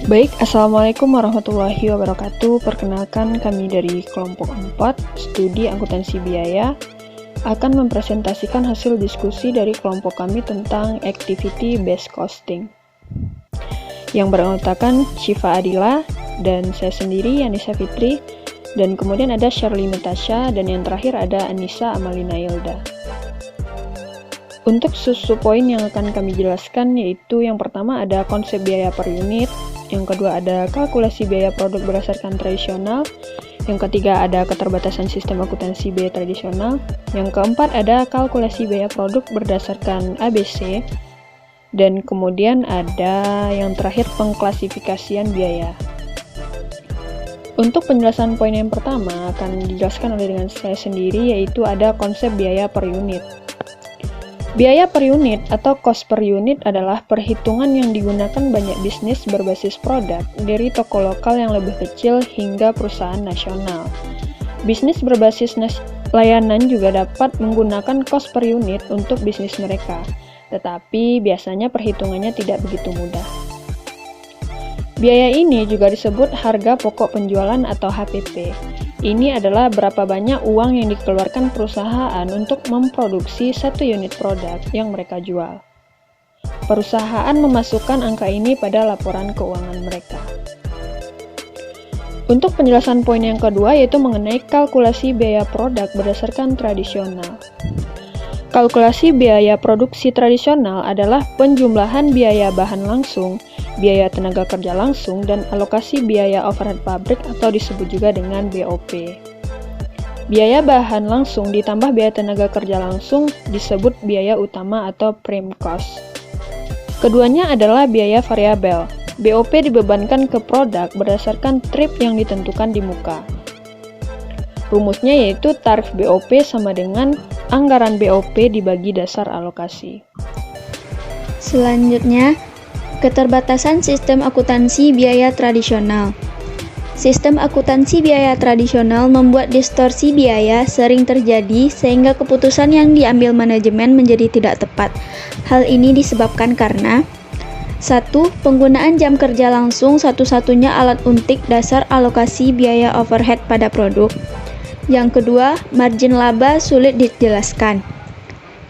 Baik, Assalamualaikum warahmatullahi wabarakatuh. Perkenalkan, kami dari kelompok 4, Studi Akuntansi Biaya, akan mempresentasikan hasil diskusi dari kelompok kami tentang Activity Based Costing, yang beranggotakan Syifa Adila, dan saya sendiri, Yanisa Fitri, dan kemudian ada Shirley Natasha, dan yang terakhir ada Anissa Amalina Ilda. Untuk poin yang akan kami jelaskan, yaitu yang pertama ada konsep biaya per unit, yang kedua ada kalkulasi biaya produk berdasarkan tradisional, yang ketiga ada keterbatasan sistem akuntansi biaya tradisional, yang keempat ada kalkulasi biaya produk berdasarkan ABC, dan kemudian ada yang terakhir pengklasifikasian biaya. Untuk penjelasan poin yang pertama akan dijelaskan oleh dengan saya sendiri, yaitu ada konsep biaya per unit. Biaya per unit atau cost per unit adalah perhitungan yang digunakan banyak bisnis berbasis produk, dari toko lokal yang lebih kecil hingga perusahaan nasional. Bisnis berbasis layanan juga dapat menggunakan cost per unit untuk bisnis mereka, tetapi biasanya perhitungannya tidak begitu mudah. Biaya ini juga disebut harga pokok penjualan atau HPP. Ini adalah berapa banyak uang yang dikeluarkan perusahaan untuk memproduksi satu unit produk yang mereka jual. Perusahaan memasukkan angka ini pada laporan keuangan mereka. Untuk penjelasan poin yang kedua, yaitu mengenai kalkulasi biaya produk berdasarkan tradisional. Kalkulasi biaya produksi tradisional adalah penjumlahan biaya bahan langsung, biaya tenaga kerja langsung, dan alokasi biaya overhead pabrik atau disebut juga dengan BOP. Biaya bahan langsung ditambah biaya tenaga kerja langsung disebut biaya utama atau prime cost. Keduanya adalah biaya variabel. BOP dibebankan ke produk berdasarkan trip yang ditentukan di muka. Rumusnya yaitu tarif BOP sama dengan anggaran BOP dibagi dasar alokasi. Selanjutnya, keterbatasan sistem akuntansi biaya tradisional. Sistem akuntansi biaya tradisional membuat distorsi biaya sering terjadi sehingga keputusan yang diambil manajemen menjadi tidak tepat. Hal ini disebabkan karena 1. Penggunaan jam kerja langsung satu-satunya alat untik dasar alokasi biaya overhead pada produk. Yang kedua, margin laba sulit dijelaskan.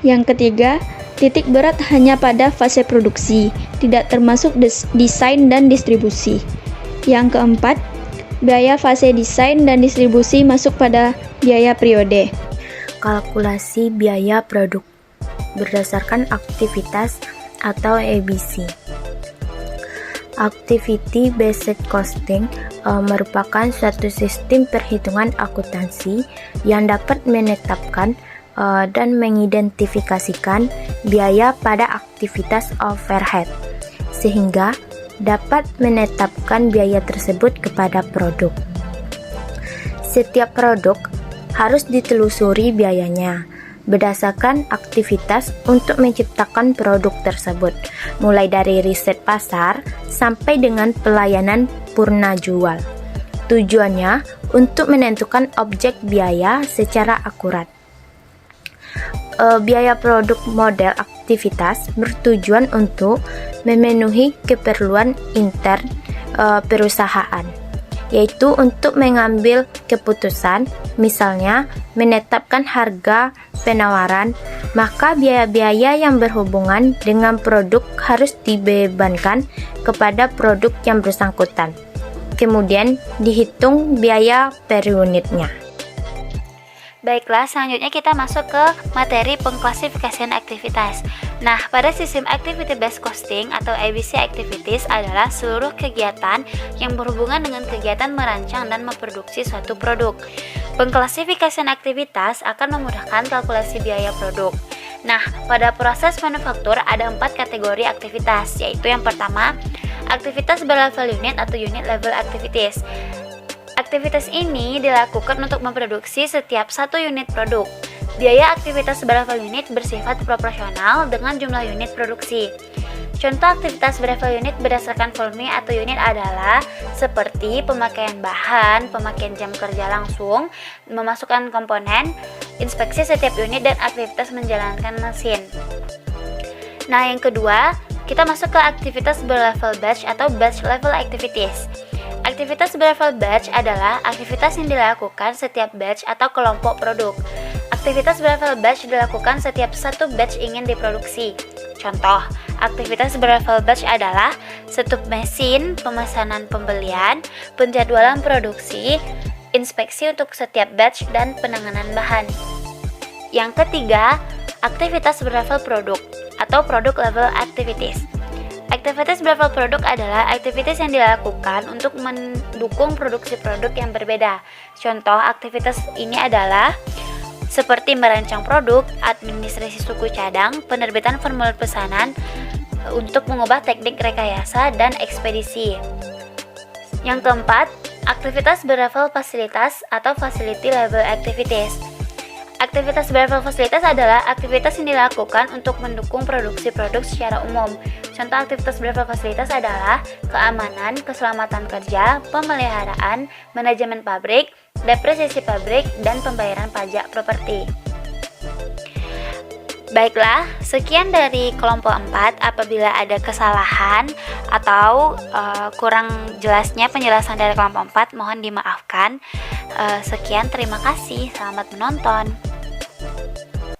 Yang ketiga, titik berat hanya pada fase produksi, tidak termasuk desain dan distribusi. Yang keempat, biaya fase desain dan distribusi masuk pada biaya periode. Kalkulasi biaya produk berdasarkan aktivitas atau ABC. Activity Based Costing merupakan suatu sistem perhitungan akuntansi yang dapat menetapkan dan mengidentifikasikan biaya pada aktivitas overhead, sehingga dapat menetapkan biaya tersebut kepada produk. Setiap produk harus ditelusuri biayanya berdasarkan aktivitas untuk menciptakan produk tersebut, mulai dari riset pasar sampai dengan pelayanan purna jual. Tujuannya untuk menentukan objek biaya secara akurat. Biaya produk model aktivitas bertujuan untuk memenuhi keperluan intern perusahaan, yaitu untuk mengambil keputusan, misalnya menetapkan harga penawaran, maka biaya-biaya yang berhubungan dengan produk harus dibebankan kepada produk yang bersangkutan. Kemudian dihitung biaya per unitnya. Baiklah, selanjutnya kita masuk ke materi pengklasifikasian aktivitas. Nah, pada sistem Activity Based Costing atau ABC Activities adalah seluruh kegiatan yang berhubungan dengan kegiatan merancang dan memproduksi suatu produk. Pengklasifikasian aktivitas akan memudahkan kalkulasi biaya produk. Nah, pada proses manufaktur ada 4 kategori aktivitas, yaitu yang pertama, aktivitas berlevel unit atau unit level activities. Aktivitas ini dilakukan untuk memproduksi setiap satu unit produk. Biaya aktivitas berlevel unit bersifat proporsional dengan jumlah unit produksi. Contoh aktivitas berlevel unit berdasarkan volume atau unit adalah seperti pemakaian bahan, pemakaian jam kerja langsung, memasukkan komponen, inspeksi setiap unit, dan aktivitas menjalankan mesin. Nah, yang kedua, kita masuk ke aktivitas berlevel batch atau batch level activities. Aktivitas berlevel batch adalah aktivitas yang dilakukan setiap batch atau kelompok produk. Aktivitas berlevel batch dilakukan setiap satu batch ingin diproduksi. Contoh, aktivitas berlevel batch adalah setup mesin, pemesanan pembelian, penjadwalan produksi, inspeksi untuk setiap batch, dan penanganan bahan. Yang ketiga, aktivitas berlevel produk atau product level activities. Aktivitas berlevel produk adalah aktivitas yang dilakukan untuk mendukung produksi produk yang berbeda. Contoh aktivitas ini adalah seperti merancang produk, administrasi suku cadang, penerbitan formulir pesanan untuk mengubah teknik rekayasa dan ekspedisi. Yang keempat, aktivitas berlevel fasilitas atau facility level activities. Aktivitas berlevel fasilitas adalah aktivitas yang dilakukan untuk mendukung produksi produk secara umum. Contoh aktivitas berlevel fasilitas adalah keamanan, keselamatan kerja, pemeliharaan, manajemen pabrik, depresiasi pabrik, dan pembayaran pajak properti. Baiklah, sekian dari kelompok 4. Apabila ada kesalahan atau kurang jelasnya penjelasan dari kelompok 4, mohon dimaafkan. Sekian, terima kasih. Selamat menonton.